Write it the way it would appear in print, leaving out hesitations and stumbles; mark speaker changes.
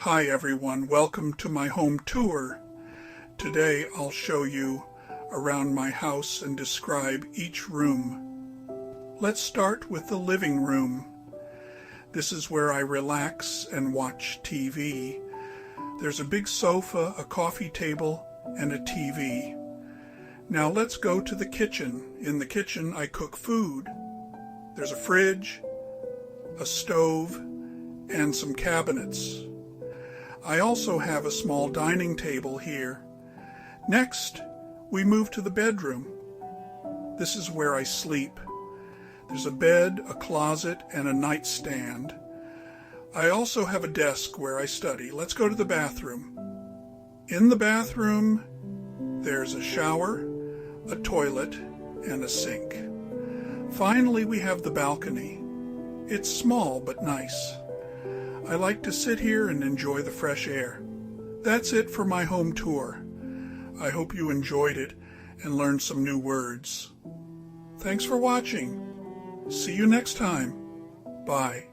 Speaker 1: Hi everyone, welcome to my home tour. Today I'll show you around my house and describe each room. Let's start with the living room. This is where I relax and watch TV. There's a big sofa, a coffee table, and a TV. Now let's go to the kitchen. In the kitchen I cook food. There's a fridge, a stove, and some cabinets. I also have a small dining table here. Next, we move to the bedroom. This is where I sleep. There's a bed, a closet, and a nightstand. I also have a desk where I study. Let's go to the bathroom. In the bathroom, there's a shower, a toilet, and a sink. Finally, we have the balcony. It's small but nice. I like to sit here and enjoy the fresh air. That's it for my home tour. I hope you enjoyed it and learned some new words. Thanks for watching. See you next time. Bye.